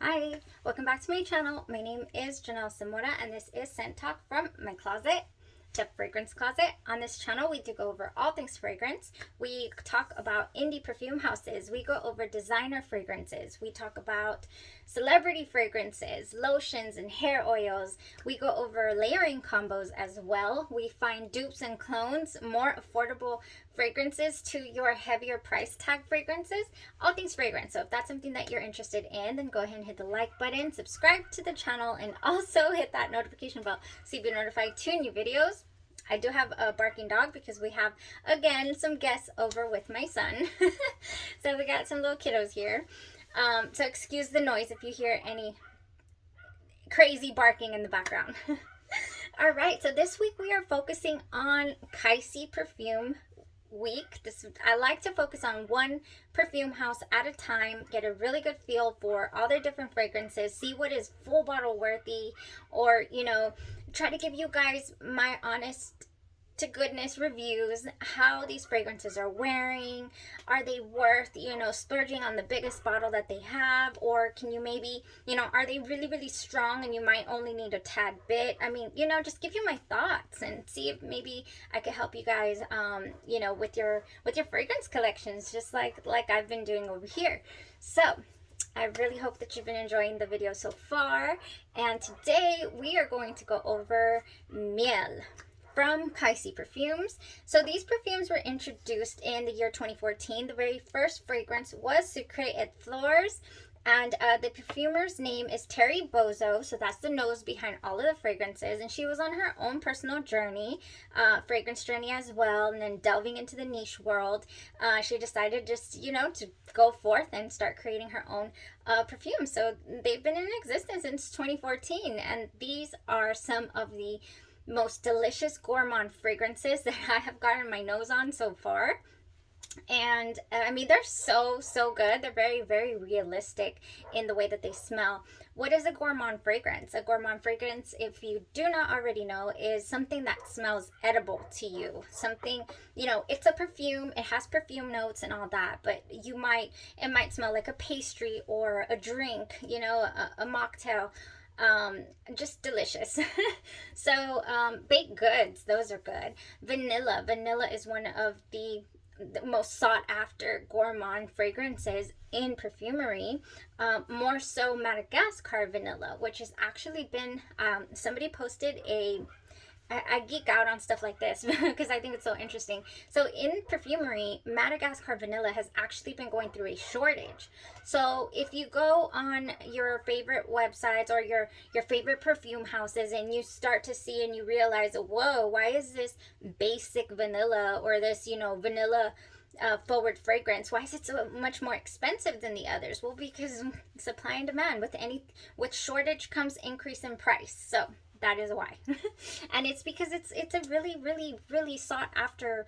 Hi, welcome back to my channel. My name is Janelle Zamora and this is Scent Talk from my closet, the fragrance closet. On this channel, we do go over all things fragrance. We talk about indie perfume houses. We go over designer fragrances. We talk about celebrity fragrances, lotions, and hair oils. We go over layering combos as well. We find dupes and clones, more affordable fragrances to your heavier price tag fragrances, all things fragrance. So if that's something that you're interested in, then go ahead and hit the like button, subscribe to the channel, and also hit that notification bell so you'll be notified to new videos. I do have a barking dog because we have, again, some guests over with my son. So we got some little kiddos here. So excuse the noise if you hear any crazy barking in the background. All right, so this week we are focusing on KYSE Perfume Week. I like to focus on one perfume house at a time, get a really good feel for all their different fragrances, see what is full bottle worthy, or try to give you guys my honest to goodness reviews, how these fragrances are wearing. Are they worth splurging on the biggest bottle that they have, or can you maybe are they really strong and you might only need a tad bit? I mean, just give you my thoughts and see if maybe I could help you guys with your fragrance collections, just like I've been doing over here. So I really hope that you've been enjoying the video so far, and today we are going to go over Miel from KYSE Perfumes. So these perfumes were introduced in the year 2014. The very first fragrance was Sucre et FLEURS, and the perfumer's name is Terry Bozo, so that's the nose behind all of the fragrances, and she was on her own personal journey, fragrance journey as well, and then delving into the niche world, she decided just, to go forth and start creating her own perfume. So they've been in existence since 2014, and these are some of the most delicious gourmand fragrances that I have gotten my nose on so far. And I mean, they're so good. They're very realistic in the way that they smell. What is a gourmand fragrance? A gourmand fragrance, if you do not already know, is something that smells edible to you. Something, it's a perfume, it has perfume notes and all that, but it might smell like a pastry or a drink, a mocktail. Just delicious. So baked goods, those are good. Vanilla is one of the most sought after gourmand fragrances in perfumery, more so Madagascar vanilla, which has actually been somebody posted I geek out on stuff like this because I think it's so interesting. So in perfumery, Madagascar vanilla has actually been going through a shortage. So if you go on your favorite websites or your favorite perfume houses and you start to see and you realize, whoa, why is this basic vanilla or this, vanilla forward fragrance, why is it so much more expensive than the others? Well, because supply and demand. With shortage comes increase in price. So that is why. And it's because it's a really sought after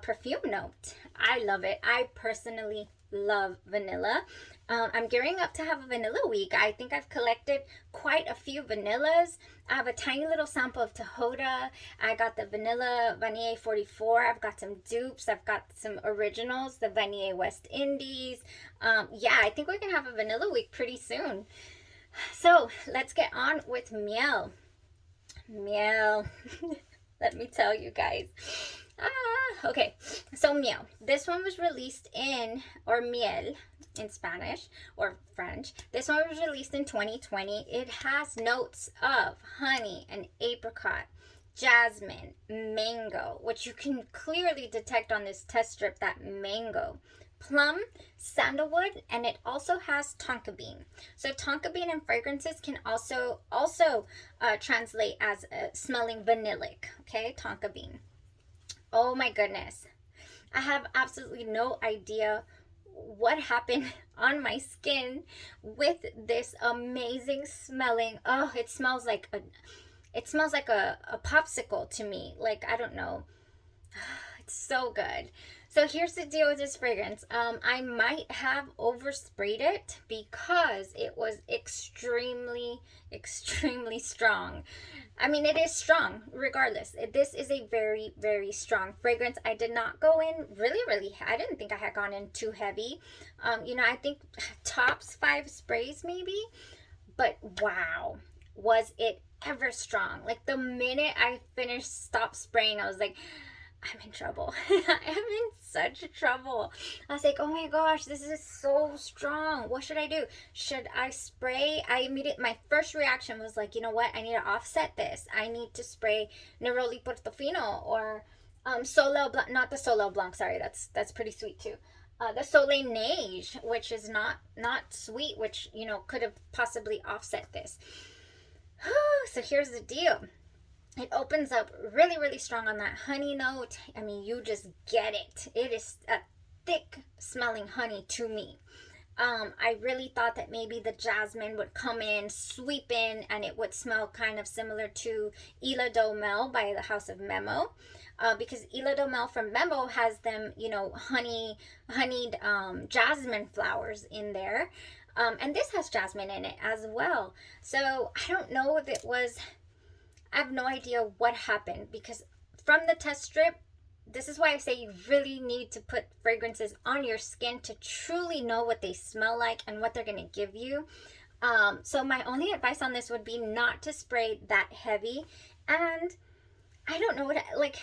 perfume note. I love it. I personally love vanilla. I'm gearing up to have a vanilla week. I think I've collected quite a few vanillas. I have a tiny little sample of Tahoda. I got the vanilla Vanille 44. I've got some dupes. I've got some originals, the Vanille West Indies. Yeah, I think we're gonna have a vanilla week pretty soon. So let's get on with Miel. Let me tell you guys. Okay, so Miel. This one was released or Miel in Spanish or French. This one was released in 2020. It has notes of honey and apricot, jasmine, mango, which you can clearly detect on this test strip, that mango, plum, sandalwood, and it also has tonka bean. So tonka bean in fragrances can also translate as smelling vanillic. Okay, tonka bean. Oh my goodness, I have absolutely no idea what happened on my skin with this amazing smelling. Oh, it smells like a popsicle to me. Like, I don't know. It's so good. So here's the deal with this fragrance. I might have oversprayed it because it was extremely strong. I mean, it is strong regardless. This is a very strong fragrance. I did not go in really, I didn't think I had gone in too heavy. I think tops 5 sprays maybe. But wow, was it ever strong. Like the minute I stopped spraying, I was like, I'm in trouble. I am in such trouble. I was like, oh my gosh, this is so strong. What should I do? Should I spray? My first reaction was like, you know what? I need to offset this. I need to spray Neroli Portofino or Soleil Blanc, not the Soleil Blanc, sorry, that's pretty sweet too. The Soleil Neige, which is not sweet, which, you know, could have possibly offset this. So here's the deal. It opens up really, really strong on that honey note. I mean, you just get it. It is a thick smelling honey to me. I really thought that maybe the jasmine would come in, sweep in, and it would smell kind of similar to Isla do Mel by the House of Memo. Because Isla do Mel from Memo has them, you know, honeyed jasmine flowers in there. And this has jasmine in it as well. So I don't know if it was, I have no idea what happened, because from the test strip, this is why I say you really need to put fragrances on your skin to truly know what they smell like and what they're going to give you. So my only advice on this would be not to spray that heavy. And I don't know what, like,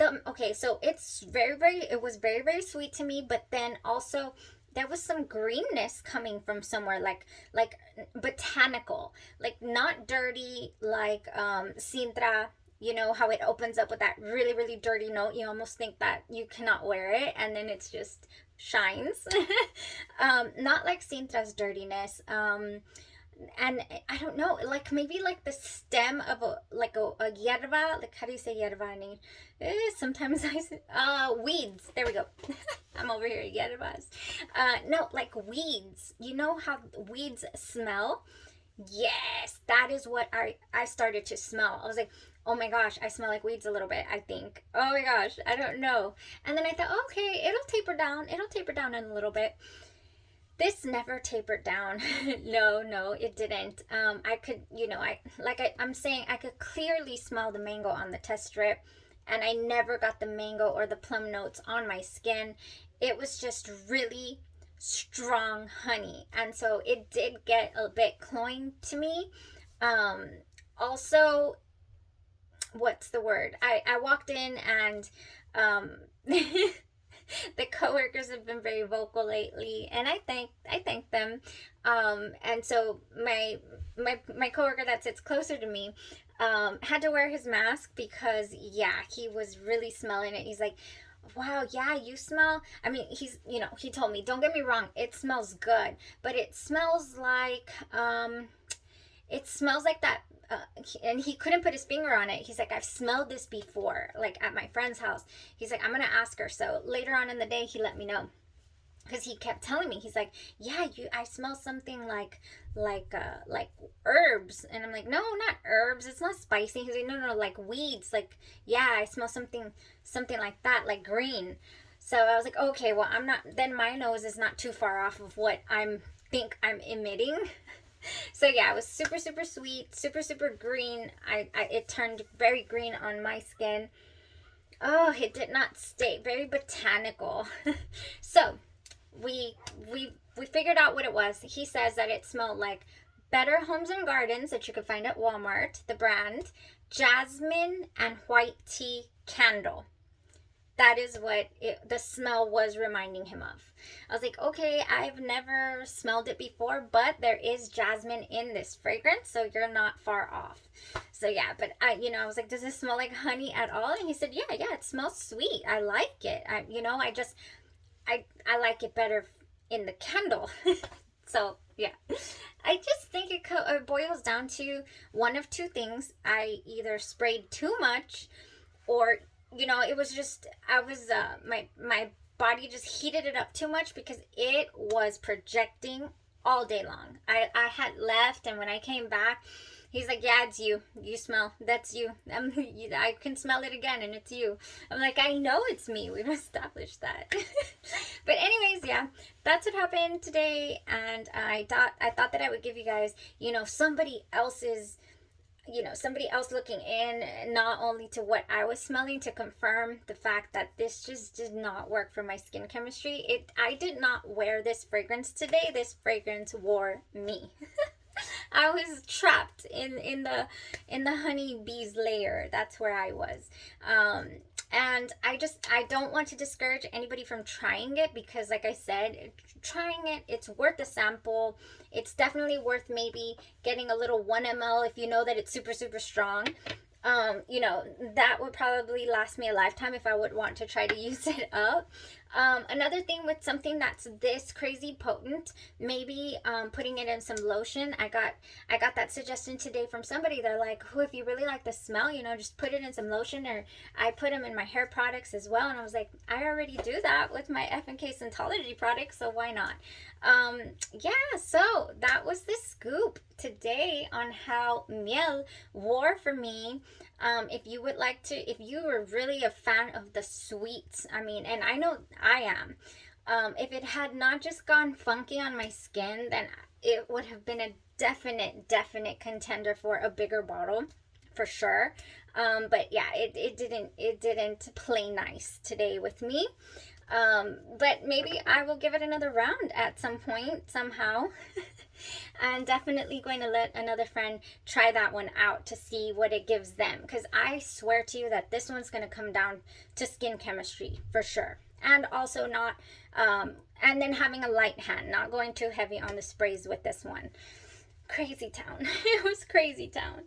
okay, so it's it was very, very sweet to me, but then also there was some greenness coming from somewhere, like botanical, like not dirty, like Sintra, you know, how it opens up with that really, really dirty note. You almost think that you cannot wear it, and then it's just shines. Not like Sintra's dirtiness. And I don't know, like maybe like the stem of a hierba, like how do you say hierba in English? Sometimes I say, weeds. There we go. I'm over here, hierbas. No, like weeds. You know how weeds smell? Yes, that is what I started to smell. I was like, oh my gosh, I smell like weeds a little bit, I think. Oh my gosh, I don't know. And then I thought, okay, it'll taper down. It'll taper down in a little bit. This never tapered down. No, it didn't. I could, you know, I'm saying, I could clearly smell the mango on the test strip, and I never got the mango or the plum notes on my skin. It was just really strong honey, and so it did get a bit cloying to me. Also, what's the word? I walked in and the coworkers have been very vocal lately, and I thank them. And so my coworker that sits closer to me had to wear his mask because, yeah, he was really smelling it. He's like, wow, yeah, you smell, I mean, he's, you know, he told me, don't get me wrong, it smells good, but it smells like that. And he couldn't put his finger on it. He's like, I've smelled this before, like at my friend's house. He's like, I'm gonna ask her. So later on in the day, he let me know, because he kept telling me, he's like, yeah, I smell something like herbs. And I'm like, no, not herbs, it's not spicy. He's like, no, like weeds. Like, yeah, I smell something like that, like green. So I was like, okay, well, then my nose is not too far off of what think I'm emitting. So yeah, it was super, super sweet, super, super green. It turned very green on my skin. Oh, it did not stay. Very botanical. So we figured out what it was. He says that it smelled like Better Homes and Gardens, that you could find at Walmart, the brand, jasmine and white tea candle. That is what the smell was reminding him of. I was like, okay, I've never smelled it before, but there is jasmine in this fragrance, so you're not far off. So yeah, but I was like, does this smell like honey at all? And he said, yeah, it smells sweet. I like it. I like it better in the candle. So yeah, I just think it boils down to one of two things. I either sprayed too much, or it was just, my body just heated it up too much, because it was projecting all day long. I had left, and when I came back, he's like, yeah, it's you. You smell. That's you. I can smell it again, and it's you. I'm like, I know it's me. We've established that. But anyways, yeah, that's what happened today, and I thought that I would give you guys, somebody else looking in, not only to what I was smelling, to confirm the fact that this just did not work for my skin chemistry. I did not wear this fragrance today. This fragrance wore me. I was trapped in the honeybee's lair. That's where I was. And I don't want to discourage anybody from trying it, because like I said, trying it, it's worth a sample. It's definitely worth maybe getting a little 1 ml if you know that it's super, super strong. You know, that would probably last me a lifetime if I would want to try to use it up. Another thing with something that's this crazy potent, maybe putting it in some lotion. I got that suggestion today from somebody. They're like, oh, if you really like the smell, you know, just put it in some lotion. Or I put them in my hair products as well. And I was like, I already do that with my F&K Scentology products, so why not? Yeah, so that was the scoop today on how miel wore for me. If you would like to, if you were really a fan of the sweets, I mean, and I know I am, if it had not just gone funky on my skin, then it would have been a definite contender for a bigger bottle for sure. But yeah, it didn't play nice today with me. But maybe I will give it another round at some point somehow. I'm definitely going to let another friend try that one out to see what it gives them, because I swear to you that this one's going to come down to skin chemistry for sure. And also not and then having a light hand, not going too heavy on the sprays with this one. Crazy town. It was crazy town.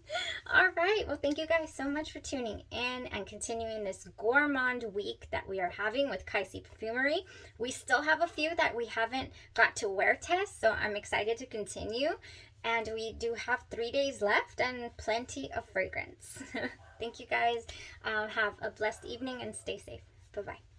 All right, well, thank you guys so much for tuning in and continuing this gourmand week that we are having with KYSE Perfumery. We still have a few that we haven't got to wear test, so I'm excited to continue. And we do have 3 days left and plenty of fragrance. Thank you guys. Have a blessed evening and stay safe. Bye-bye.